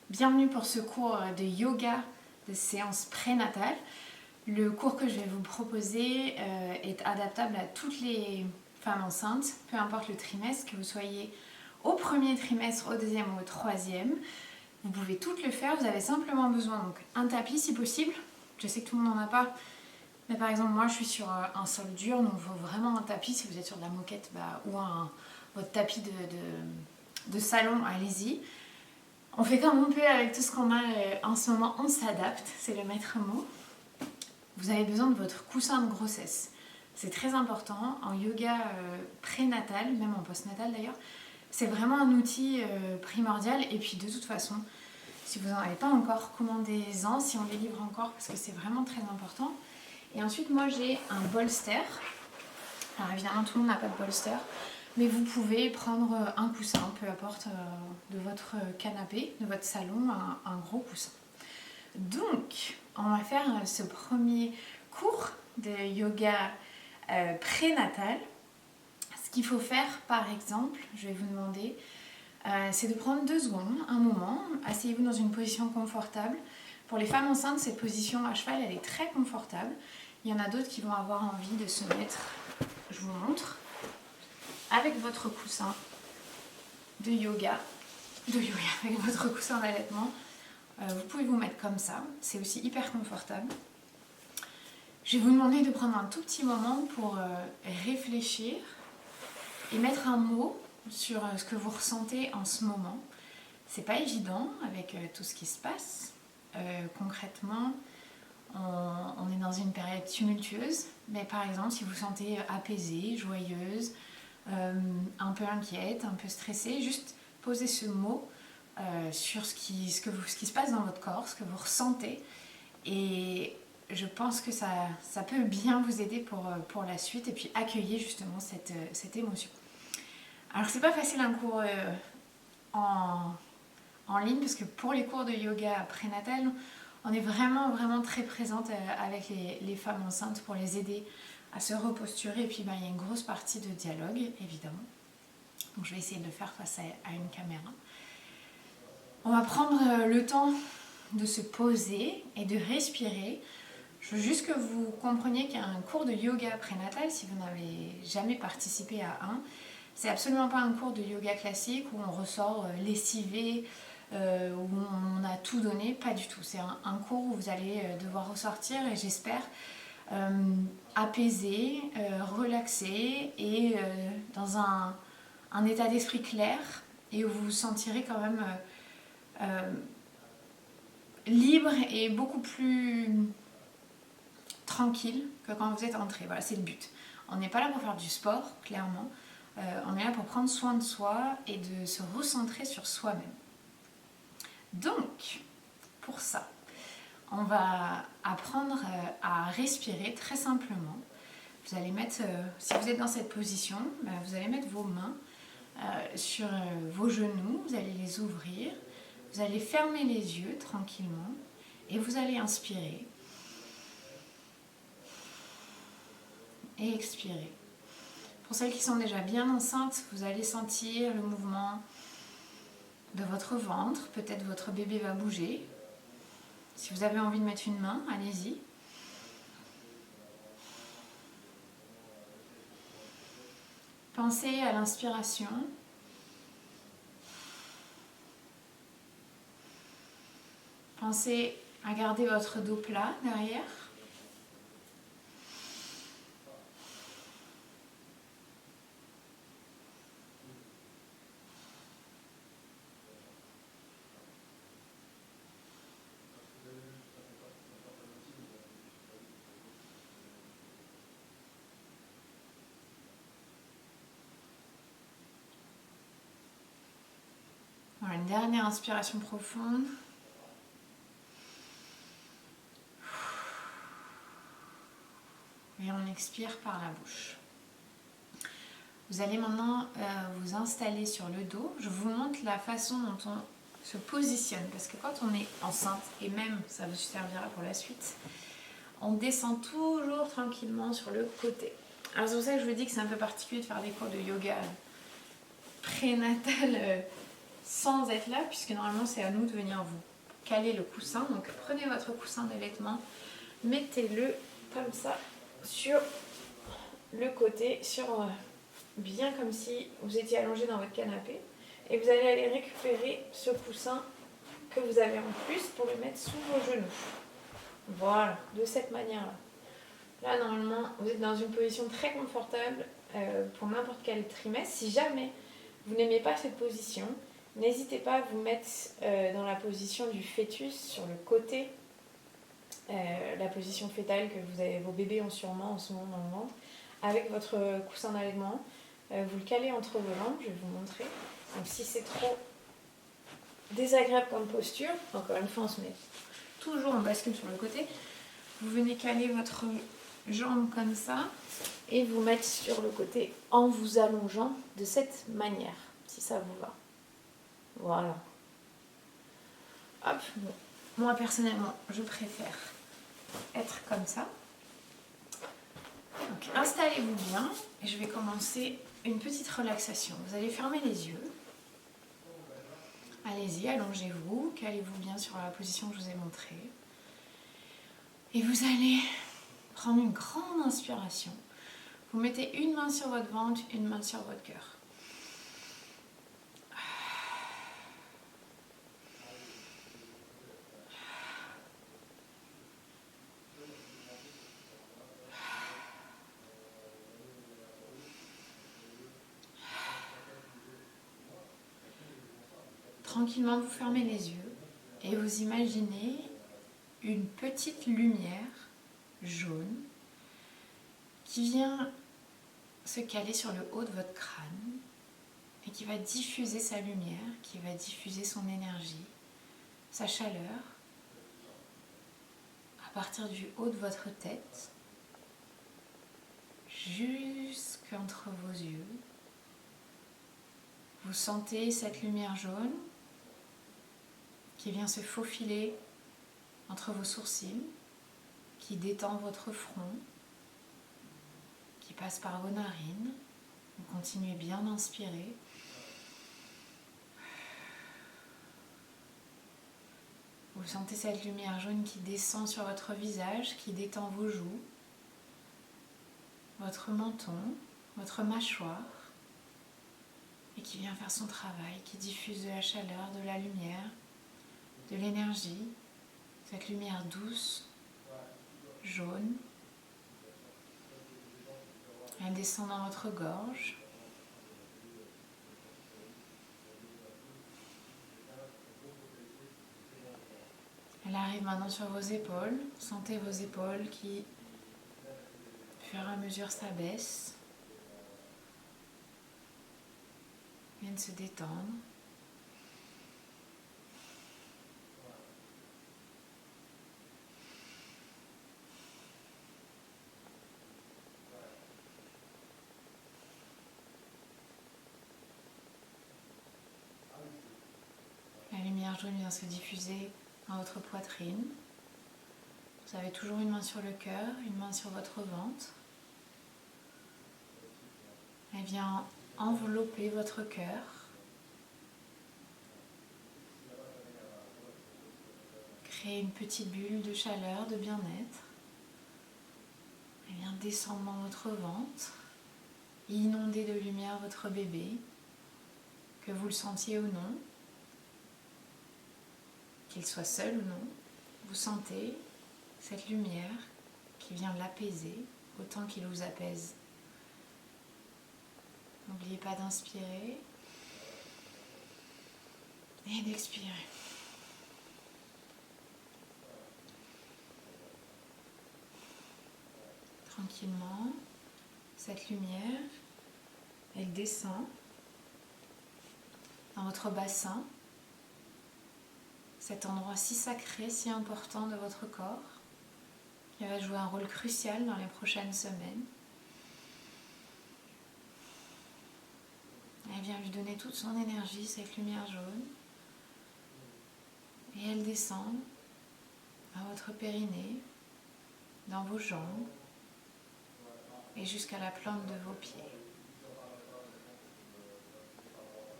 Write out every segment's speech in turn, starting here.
Bienvenue pour ce cours de yoga de séance prénatale. Le cours que je vais vous proposer est adaptable à toutes les femmes enceintes, peu importe le trimestre, que vous soyez au premier trimestre, au deuxième ou au troisième. Vous pouvez toutes le faire, vous avez simplement besoin d'un tapis si possible. Je sais que tout le monde n'en a pas, mais par exemple moi je suis sur un sol dur, donc il faut vraiment un tapis. Si vous êtes sur de la moquette ou votre tapis de salon, allez-y. On fait comme on peut avec tout ce qu'on a en ce moment, on s'adapte, c'est le maître mot. Vous avez besoin de votre coussin de grossesse. C'est très important en yoga prénatal, même en postnatal d'ailleurs. C'est vraiment un outil primordial. Et puis de toute façon, si vous n'en avez pas encore, commandez-en si on les livre encore parce que c'est vraiment très important. Et ensuite, moi j'ai un bolster. Alors évidemment, tout le monde n'a pas de bolster. Mais vous pouvez prendre un coussin, peu importe, de votre canapé, de votre salon, un gros coussin. Donc, on va faire ce premier cours de yoga prénatal. Ce qu'il faut faire, par exemple, je vais vous demander, c'est de prendre 2 secondes, un moment. Asseyez-vous dans une position confortable. Pour les femmes enceintes, cette position à cheval, elle est très confortable. Il y en a d'autres qui vont avoir envie de se mettre, je vous montre, avec votre coussin de yoga, avec votre coussin d'allaitement. Vous pouvez vous mettre comme ça, c'est aussi hyper confortable. Je vais vous demander de prendre un tout petit moment pour réfléchir et mettre un mot sur ce que vous ressentez en ce moment. C'est pas évident avec tout ce qui se passe. Concrètement, on est dans une période tumultueuse, mais par exemple, si vous vous sentez apaisée, joyeuse, un peu inquiète, un peu stressée, juste posez ce mot sur ce qui se passe dans votre corps, ce que vous ressentez, et je pense que ça peut bien vous aider pour la suite, et puis accueillir justement cette émotion. Alors c'est pas facile un cours en ligne, parce que pour les cours de yoga prénatal, on est vraiment très présente avec les femmes enceintes pour les aider à se reposturer, et puis il y a une grosse partie de dialogue évidemment, donc je vais essayer de le faire face à une caméra. On va prendre le temps de se poser et de respirer. Je veux juste que vous compreniez qu'il y a un cours de yoga prénatal, si vous n'avez jamais participé à un. C'est absolument pas un cours de yoga classique où on ressort lessivé, où on a tout donné, pas du tout. C'est un cours où vous allez devoir ressortir, et j'espère apaisé, relaxé et dans un état d'esprit clair, et où vous vous sentirez quand même libre et beaucoup plus tranquille que quand vous êtes entré. Voilà, c'est le but. On n'est pas là pour faire du sport, clairement. On est là pour prendre soin de soi et de se recentrer sur soi-même. Donc, pour ça, on va apprendre à respirer très simplement. Vous allez mettre, si vous êtes dans cette position, vous allez mettre vos mains sur vos genoux, vous allez les ouvrir, vous allez fermer les yeux tranquillement et vous allez inspirer et expirer. Pour celles qui sont déjà bien enceintes, vous allez sentir le mouvement de votre ventre, peut-être votre bébé va bouger. Si vous avez envie de mettre une main, allez-y. Pensez à l'inspiration. Pensez à garder votre dos plat derrière. Voilà, une dernière inspiration profonde. Et on expire par la bouche. Vous allez maintenant vous installer sur le dos. Je vous montre la façon dont on se positionne, parce que quand on est enceinte, et même ça vous servira pour la suite, on descend toujours tranquillement sur le côté. Alors c'est pour ça que je vous dis que c'est un peu particulier de faire des cours de yoga prénatal sans être là, puisque normalement c'est à nous de venir vous caler le coussin. Donc prenez votre coussin d'allaitement, mettez-le comme ça sur le côté, bien comme si vous étiez allongé dans votre canapé. Et vous allez aller récupérer ce coussin que vous avez en plus pour le mettre sous vos genoux. Voilà, de cette manière-là. Là, normalement, vous êtes dans une position très confortable pour n'importe quel trimestre. Si jamais vous n'aimez pas cette position, n'hésitez pas à vous mettre dans la position du fœtus sur le côté, la position fétale que vos bébés ont sûrement en ce moment dans le ventre, avec votre coussin d'allaitement. Vous le calez entre vos jambes, je vais vous montrer. Donc si c'est trop désagréable comme posture, encore une fois on se met toujours en bascule sur le côté, vous venez caler votre jambe comme ça et vous mettre sur le côté en vous allongeant de cette manière, si ça vous va. Voilà. Hop, bon. Moi personnellement, je préfère être comme ça. Donc installez-vous bien et je vais commencer une petite relaxation. Vous allez fermer les yeux. Allez-y, allongez-vous, calez-vous bien sur la position que je vous ai montrée. Et vous allez prendre une grande inspiration. Vous mettez une main sur votre ventre, une main sur votre cœur. Tranquillement, vous fermez les yeux et vous imaginez une petite lumière jaune qui vient se caler sur le haut de votre crâne et qui va diffuser sa lumière, qui va diffuser son énergie, sa chaleur à partir du haut de votre tête jusqu'entre vos yeux. Vous sentez cette lumière jaune qui vient se faufiler entre vos sourcils, qui détend votre front, qui passe par vos narines. Vous continuez bien d'inspirer. Vous sentez cette lumière jaune qui descend sur votre visage, qui détend vos joues, votre menton, votre mâchoire, et qui vient faire son travail, qui diffuse de la chaleur, de la lumière, de l'énergie, cette lumière douce, jaune. Elle descend dans votre gorge. Elle arrive maintenant sur vos épaules. Sentez vos épaules qui, au fur et à mesure, s'abaissent, viennent se détendre. La lumière jaune vient se diffuser dans votre poitrine. Vous avez toujours une main sur le cœur, une main sur votre ventre. Elle vient envelopper votre cœur. Créer une petite bulle de chaleur, de bien-être. Elle vient descendre dans votre ventre, inonder de lumière votre bébé, que vous le sentiez ou non, qu'il soit seul ou non. Vous sentez cette lumière qui vient l'apaiser autant qu'il vous apaise. N'oubliez pas d'inspirer et d'expirer. Tranquillement, cette lumière, elle descend dans votre bassin, cet endroit si sacré, si important de votre corps, qui va jouer un rôle crucial dans les prochaines semaines. Elle vient lui donner toute son énergie, cette lumière jaune, et elle descend à votre périnée, dans vos jambes, et jusqu'à la plante de vos pieds.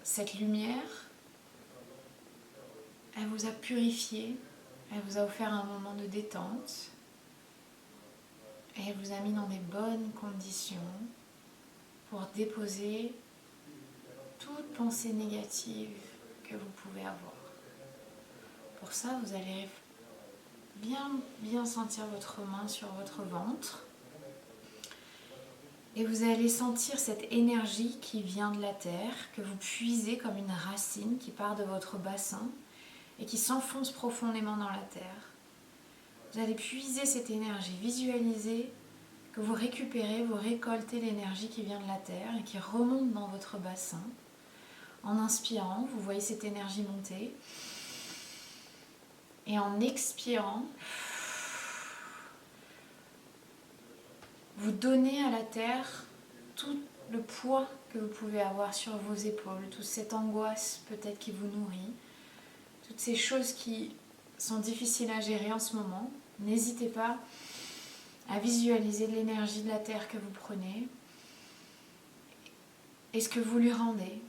Cette lumière Elle vous a purifié, elle vous a offert un moment de détente et elle vous a mis dans des bonnes conditions pour déposer toute pensée négative que vous pouvez avoir. Pour ça, vous allez bien sentir votre main sur votre ventre et vous allez sentir cette énergie qui vient de la terre, que vous puisez comme une racine qui part de votre bassin et qui s'enfonce profondément dans la terre. Vous allez puiser cette énergie, visualiser que vous récupérez, vous récoltez l'énergie qui vient de la terre et qui remonte dans votre bassin. En inspirant, vous voyez cette énergie monter. Et en expirant, vous donnez à la terre tout le poids que vous pouvez avoir sur vos épaules, toute cette angoisse peut-être qui vous nourrit, toutes ces choses qui sont difficiles à gérer en ce moment. N'hésitez pas à visualiser l'énergie de la terre que vous prenez et ce que vous lui rendez,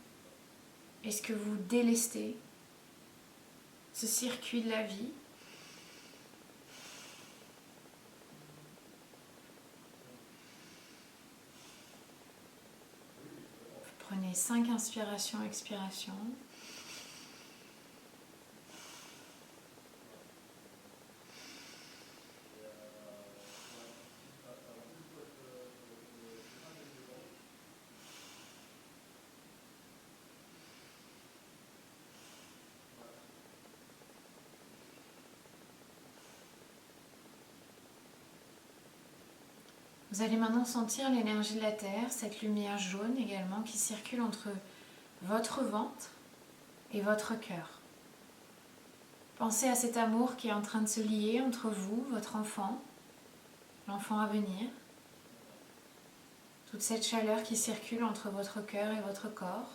et ce que vous délestez, ce circuit de la vie. Vous prenez 5 inspirations, expirations. Vous allez maintenant sentir l'énergie de la terre, cette lumière jaune également qui circule entre votre ventre et votre cœur. Pensez à cet amour qui est en train de se lier entre vous, votre enfant, l'enfant à venir. Toute cette chaleur qui circule entre votre cœur et votre corps,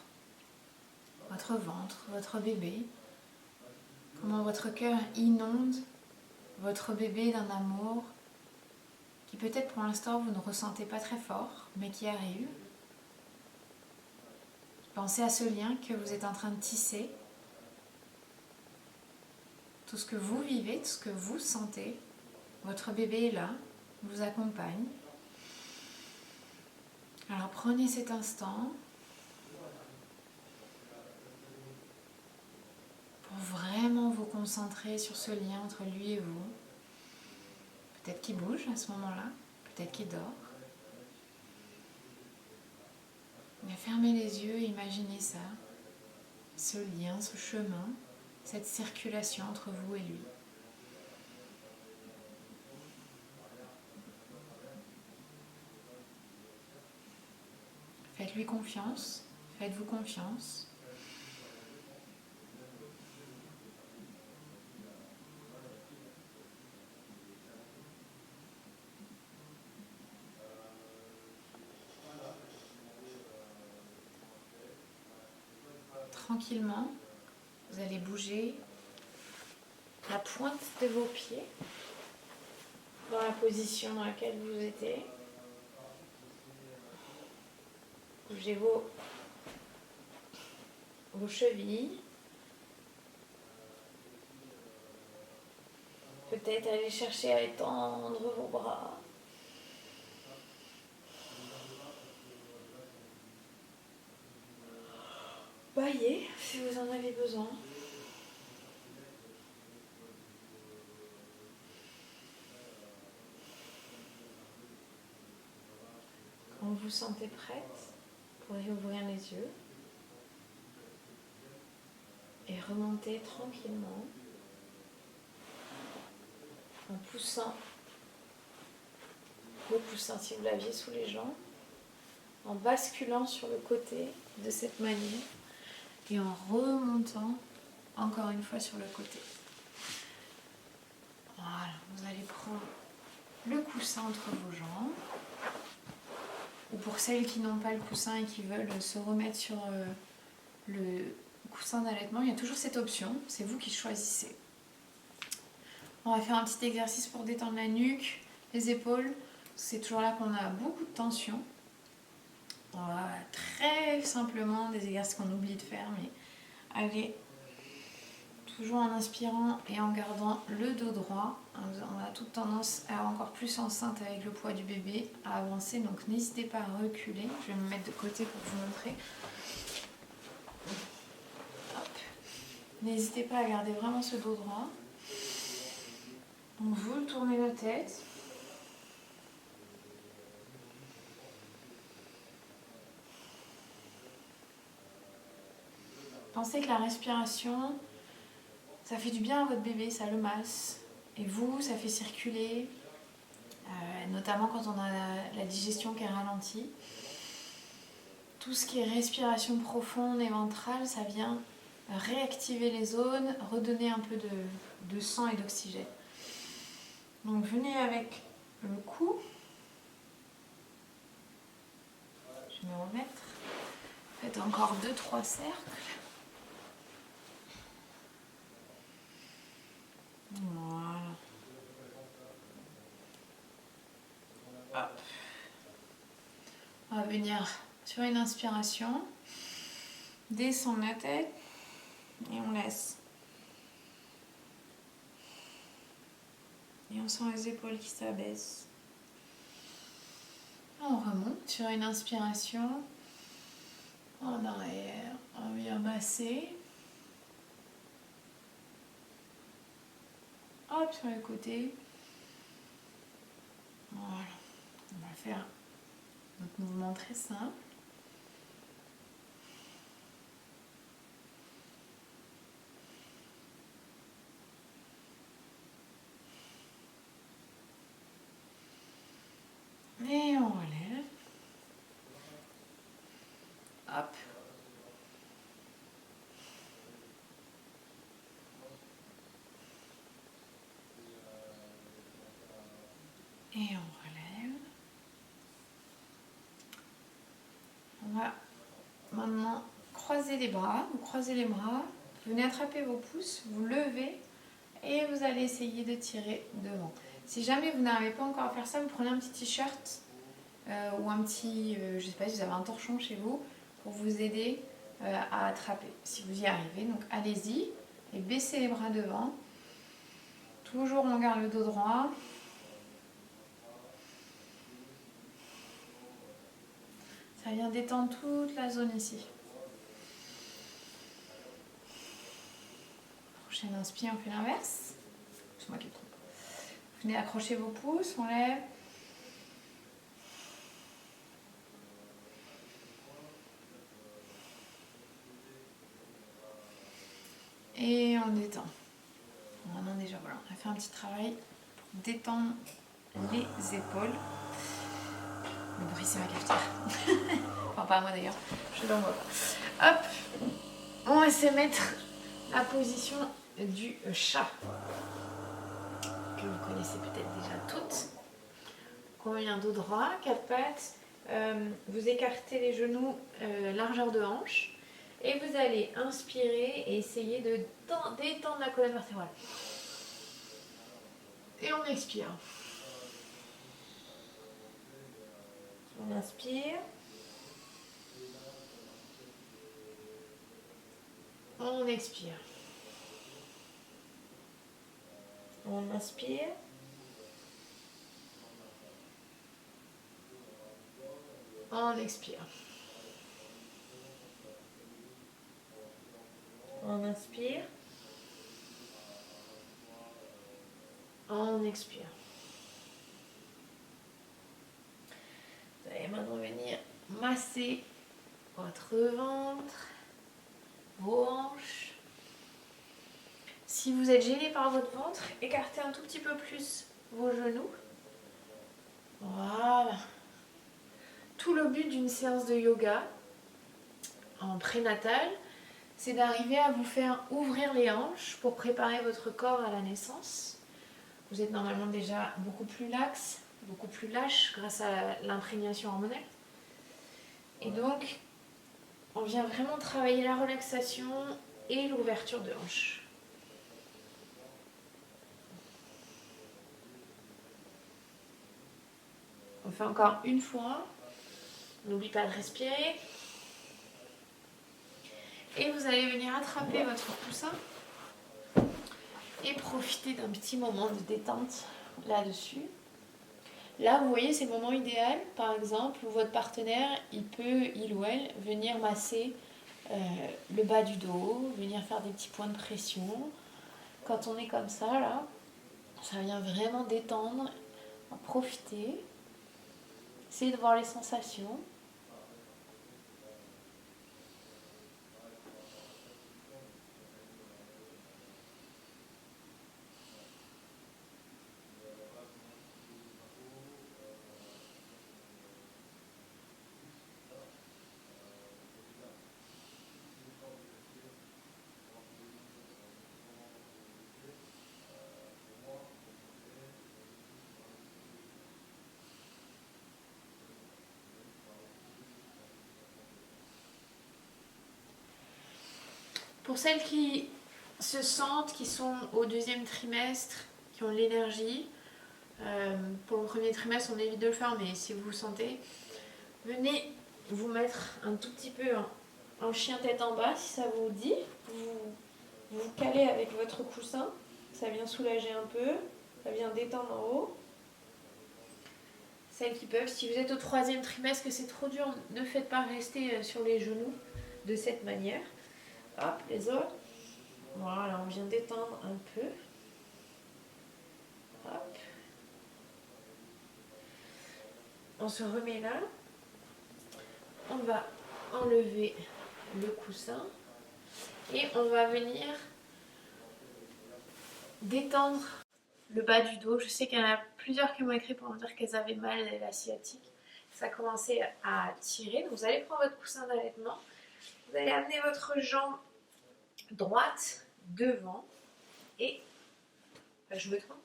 votre ventre, votre bébé. Comment votre cœur inonde votre bébé d'un amour qui peut-être pour l'instant vous ne ressentez pas très fort, mais qui arrive. Pensez à ce lien que vous êtes en train de tisser. Tout ce que vous vivez, tout ce que vous sentez, votre bébé est là, vous accompagne. Alors prenez cet instant pour vraiment vous concentrer sur ce lien entre lui et vous. Peut-être qu'il bouge à ce moment-là, peut-être qu'il dort. Mais fermez les yeux et imaginez ça, ce lien, ce chemin, cette circulation entre vous et lui. Faites-lui confiance, faites-vous confiance. Tranquillement, vous allez bouger la pointe de vos pieds dans la position dans laquelle vous étiez. Bougez vos chevilles. Peut-être aller chercher à étendre vos bras. Baillez si vous en avez besoin. Quand vous vous sentez prête, vous pourrez ouvrir les yeux et remonter tranquillement en poussant le coussin si vous l'aviez sous les jambes, en basculant sur le côté de cette manière et en remontant encore une fois sur le côté. Voilà, vous allez prendre le coussin entre vos jambes. Ou pour celles qui n'ont pas le coussin et qui veulent se remettre sur le coussin d'allaitement, il y a toujours cette option, c'est vous qui choisissez. On va faire un petit exercice pour détendre la nuque, les épaules. C'est toujours là qu'on a beaucoup de tension. On va très simplement, des exercices qu'on oublie de faire, mais aller toujours en inspirant et en gardant le dos droit. On a toute tendance, à encore plus enceinte avec le poids du bébé, à avancer. Donc n'hésitez pas à reculer. Je vais me mettre de côté pour vous montrer. N'hésitez pas à garder vraiment ce dos droit. Donc vous tournez la tête. Pensez que la respiration, ça fait du bien à votre bébé, ça le masse. Et vous, ça fait circuler, notamment quand on a la digestion qui est ralentie. Tout ce qui est respiration profonde et ventrale, ça vient réactiver les zones, redonner un peu de sang et d'oxygène. Donc venez avec le cou. Je vais me remettre. Faites encore 2-3 cercles. Voilà. Hop. On va venir sur une inspiration, descendre la tête et on laisse. Et on sent les épaules qui s'abaissent. On remonte sur une inspiration, en arrière, on vient masser. Hop, sur le côté. Voilà. On va faire notre mouvement très simple. Et on relève. Hop. Et on relève. On va maintenant croiser les bras. Vous croisez les bras. Venez attraper vos pouces. Vous levez. Et vous allez essayer de tirer devant. Si jamais vous n'arrivez pas encore à faire ça, vous prenez un petit t-shirt ou un petit, je ne sais pas si vous avez un torchon chez vous, pour vous aider à attraper, si vous y arrivez. Donc allez-y et baissez les bras devant. Toujours on garde le dos droit. Ça vient détendre toute la zone ici. Prochaine inspire, on fait l'inverse. C'est moi qui me trompe. Venez accrocher vos pouces, on lève. Et on détend. Maintenant déjà, voilà, on a fait un petit travail pour détendre les épaules. Le bruit, c'est ma cafetière. Enfin, pas à moi d'ailleurs, je l'en vois pas. Hop, on va se mettre la position du chat, que vous connaissez peut-être déjà toutes. On met un dos droit, 4 pattes. Vous écartez les genoux, largeur de hanche. Et vous allez inspirer et essayer de détendre la colonne vertébrale. Et on expire. On inspire. On expire. On inspire. On expire. On inspire. On expire. Vous allez maintenant venir masser votre ventre, vos hanches. Si vous êtes gêné par votre ventre, écartez un tout petit peu plus vos genoux. Voilà. Tout le but d'une séance de yoga en prénatal, c'est d'arriver à vous faire ouvrir les hanches pour préparer votre corps à la naissance. Vous êtes normalement déjà beaucoup plus lax, beaucoup plus lâche grâce à l'imprégnation hormonale. Et donc, on vient vraiment travailler la relaxation et l'ouverture de hanches. On fait encore une fois. N'oubliez pas de respirer. Et vous allez venir attraper votre coussin et profiter d'un petit moment de détente là-dessus. Là, vous voyez, c'est le moment idéal, par exemple, où votre partenaire, il ou elle, venir masser le bas du dos, venir faire des petits points de pression. Quand on est comme ça, ça vient vraiment détendre, profiter, essayer de voir les sensations. Pour celles qui se sentent, qui sont au deuxième trimestre, qui ont de l'énergie, pour le premier trimestre, on évite de le faire, mais si vous vous sentez, venez vous mettre un tout petit peu en chien tête en bas, si ça vous dit. Vous calez avec votre coussin, ça vient soulager un peu, ça vient détendre en haut. Celles qui peuvent, si vous êtes au troisième trimestre, que c'est trop dur, ne faites pas rester sur les genoux de cette manière. Hop, les autres. Voilà, on vient détendre un peu. Hop. On se remet là. On va enlever le coussin et on va venir détendre le bas du dos. Je sais qu'il y en a plusieurs qui m'ont écrit pour me dire qu'elles avaient mal à la sciatique. Ça commençait à tirer. Donc vous allez prendre votre coussin d'allaitement. Vous allez amener votre jambe droite devant et je me trompe.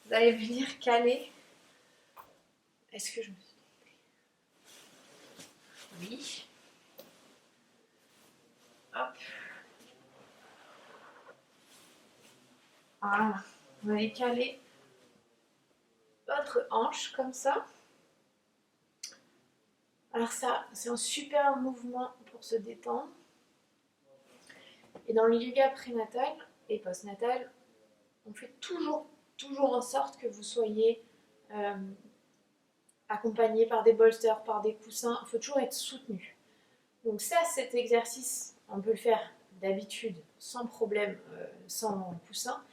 Vous allez venir caler. Est-ce que je me suis trompée? Oui. Hop. Voilà. Vous allez caler votre hanche comme ça. Alors ça, c'est un super mouvement pour se détendre. Et dans le yoga prénatal et postnatal, on fait toujours en sorte que vous soyez accompagné par des bolsters, par des coussins. Il faut toujours être soutenu. Donc ça, cet exercice, on peut le faire d'habitude sans problème, sans coussin.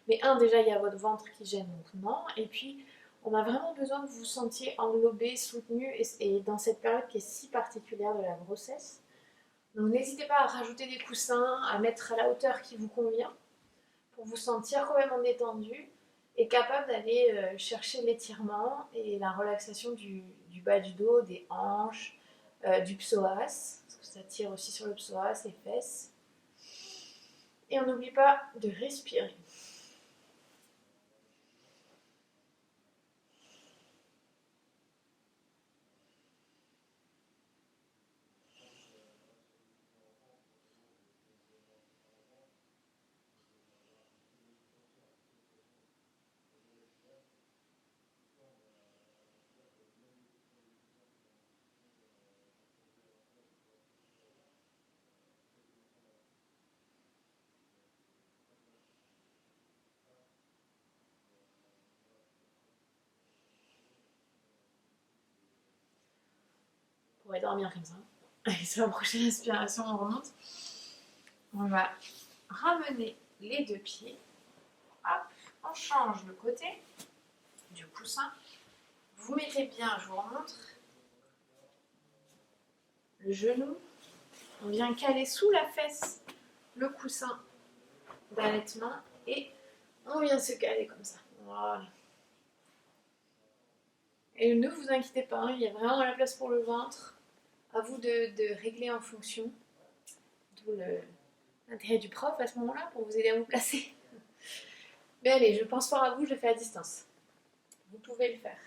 Mais déjà, il y a votre ventre qui gêne, donc non. Et puis, on a vraiment besoin que vous vous sentiez englobé, soutenu, et dans cette période qui est si particulière de la grossesse. Donc n'hésitez pas à rajouter des coussins, à mettre à la hauteur qui vous convient, pour vous sentir complètement détendu et capable d'aller chercher l'étirement et la relaxation du bas du dos, des hanches, du psoas, parce que ça tire aussi sur le psoas, les fesses. Et on n'oublie pas de respirer. On pourrait dormir comme ça. Allez, sur la prochaine inspiration, on remonte. On va ramener les deux pieds. Hop, on change le côté du coussin. Vous mettez bien, je vous remontre, le genou. On vient caler sous la fesse le coussin d'allaitement et on vient se caler comme ça. Voilà. Et ne vous inquiétez pas, hein, il y a vraiment la place pour le ventre. À vous de régler en fonction. D'où l'intérêt du prof à ce moment-là pour vous aider à vous placer. Mais allez, je pense fort à vous, je le fais à distance. Vous pouvez le faire.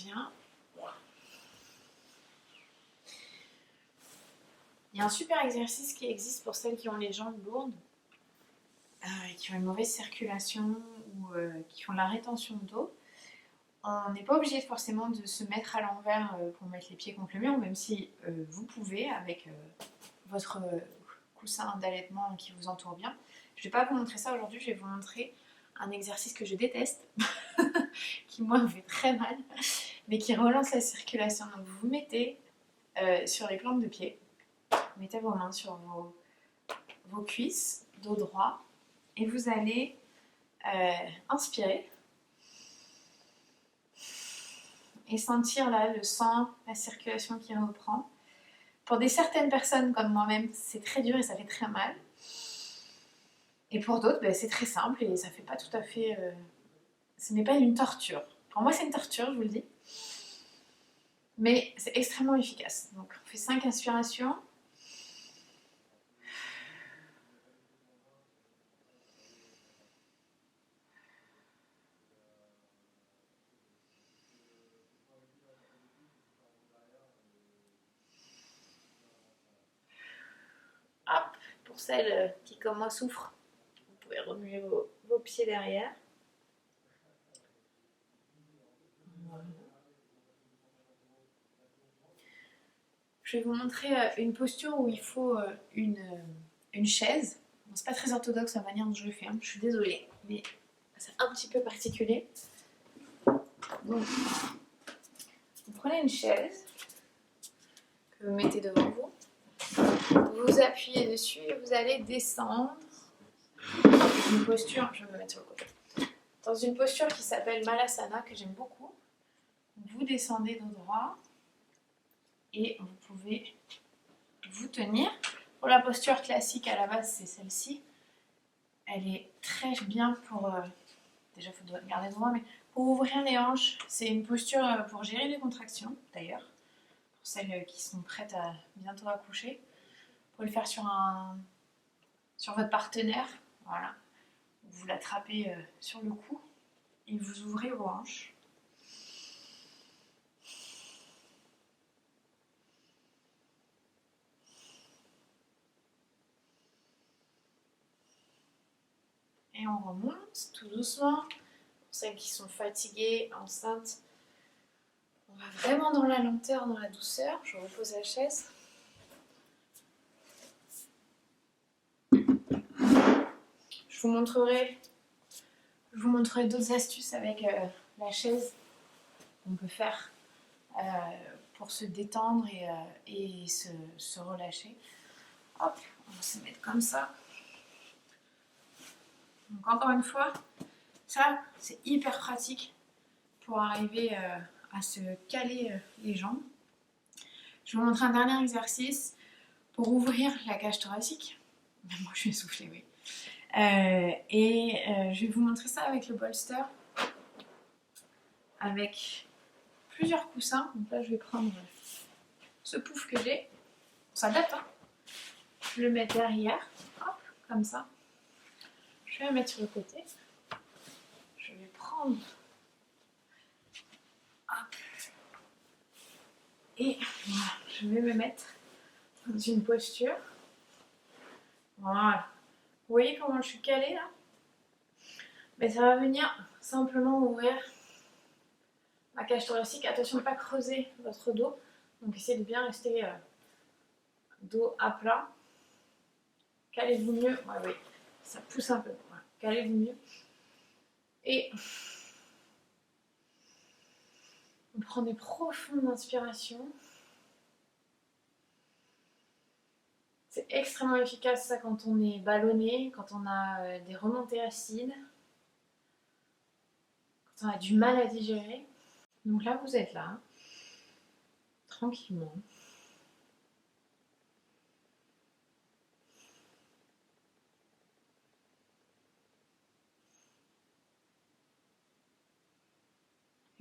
revient. Il y a un super exercice qui existe pour celles qui ont les jambes lourdes, qui ont une mauvaise circulation ou qui font la rétention d'eau. On n'est pas obligé forcément de se mettre à l'envers pour mettre les pieds contre le mur, même si vous pouvez avec votre coussin d'allaitement qui vous entoure bien. Je ne vais pas vous montrer ça aujourd'hui, je vais vous montrer un exercice que je déteste, qui moi me fait très mal, mais qui relance la circulation. Donc vous vous mettez sur les plantes de pied, mettez vos mains sur vos cuisses, dos droit, et vous allez inspirer et sentir là le sang, la circulation qui reprend. Pour certaines personnes comme moi-même, c'est très dur et ça fait très mal. Et pour d'autres, c'est très simple et ça fait pas tout à fait... Ce n'est pas une torture. Pour moi, c'est une torture, je vous le dis. Mais c'est extrêmement efficace. Donc, on fait 5 inspirations. Hop, pour celles qui, comme moi, souffrent, vous pouvez remuer vos pieds derrière. Voilà. Je vais vous montrer une posture où il faut une chaise. Bon, c'est pas très orthodoxe la manière dont je le fais, hein. Je suis désolée, mais c'est un petit peu particulier. Donc, vous prenez une chaise que vous mettez devant vous. Vous appuyez dessus et vous allez descendre une posture, je vais me mettre sur le côté, dans une posture qui s'appelle Malasana, que j'aime beaucoup. Vous descendez dos droit et vous pouvez vous tenir. Pour la posture classique à la base, c'est celle-ci. Elle est très bien pour... déjà, il faut garder droit, mais pour ouvrir les hanches, c'est une posture pour gérer les contractions, d'ailleurs. Pour celles qui sont prêtes à bientôt accoucher. Vous pouvez le faire sur votre partenaire. Voilà. Vous l'attrapez sur le cou et vous ouvrez vos hanches. Et on remonte tout doucement. Pour celles qui sont fatiguées, enceintes, on va vraiment dans la lenteur, dans la douceur. Je repose la chaise. Je vous montrerai d'autres astuces avec la chaise qu'on peut faire pour se détendre et se relâcher. Hop, on va se mettre comme ça. Donc encore une fois, ça c'est hyper pratique pour arriver à se caler les jambes. Je vais vous montrer un dernier exercice pour ouvrir la cage thoracique. Même moi je suis essoufflée, oui. Je vais vous montrer ça avec le bolster, avec plusieurs coussins. Donc là je vais prendre ce pouf que j'ai. Ça date, hein. Je le mets derrière, hop, comme ça. Je vais le mettre sur le côté. Je vais prendre, hop, et voilà, je vais me mettre dans une posture. Voilà. Vous voyez comment je suis calée là? Mais ça va venir simplement ouvrir ma cage thoracique. Attention de ne pas creuser votre dos. Donc essayez de bien rester dos à plat. Calez-vous mieux. Ouais, oui, ça pousse un peu. Voilà. Calez-vous mieux. Et on prend des profondes inspirations. C'est extrêmement efficace ça quand on est ballonné, quand on a des remontées acides, quand on a du mal à digérer. Donc là vous êtes là, tranquillement.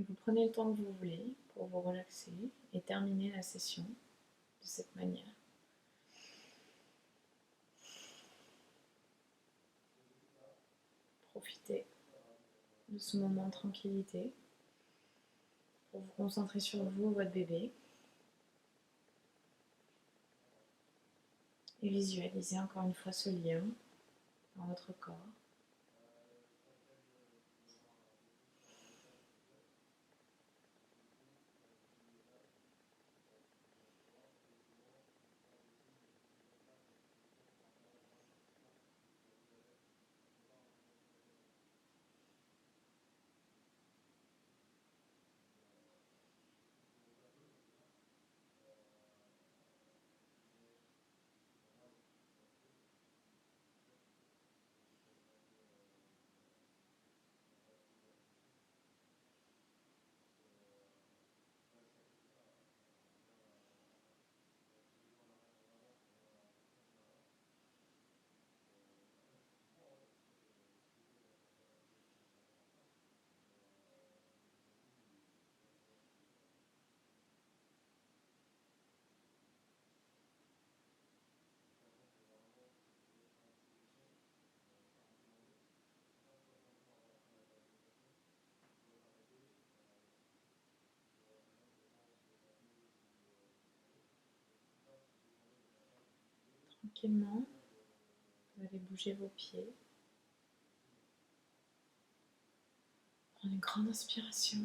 Et vous prenez le temps que vous voulez pour vous relaxer et terminer la session de cette manière. Profitez de ce moment de tranquillité. pour vous concentrer sur vous, votre bébé. Et visualisez encore une fois ce lien dans votre corps. Tranquillement, vous allez bouger vos pieds. Prenez une grande inspiration.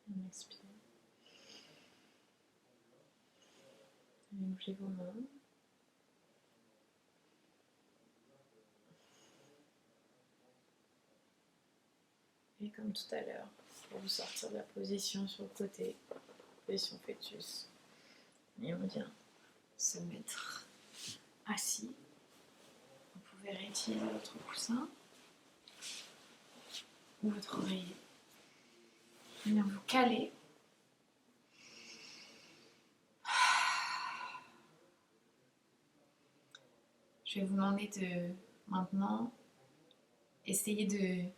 On expire. Allez bouger vos mains. Et comme tout à l'heure, pour vous sortir de la position sur le côté, position fœtus, et on vient se mettre assis. Vous pouvez réutiliser votre coussin ou votre oreiller. Venir vous caler. Je vais vous demander de maintenant essayer de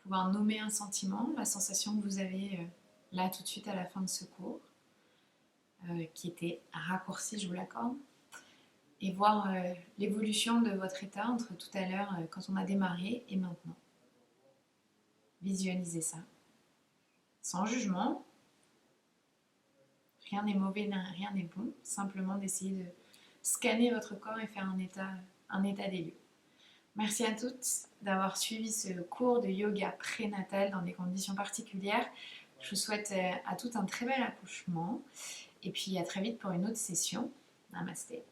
pouvoir nommer un sentiment, la sensation que vous avez là tout de suite à la fin de ce cours, qui était raccourci, je vous l'accorde, et voir l'évolution de votre état entre tout à l'heure quand on a démarré et maintenant. Visualisez ça, sans jugement. Rien n'est mauvais, rien n'est bon, simplement d'essayer de scanner votre corps et faire un état des lieux. Merci à toutes d'avoir suivi ce cours de yoga prénatal dans des conditions particulières. Je vous souhaite à toutes un très bel accouchement et puis à très vite pour une autre session. Namasté.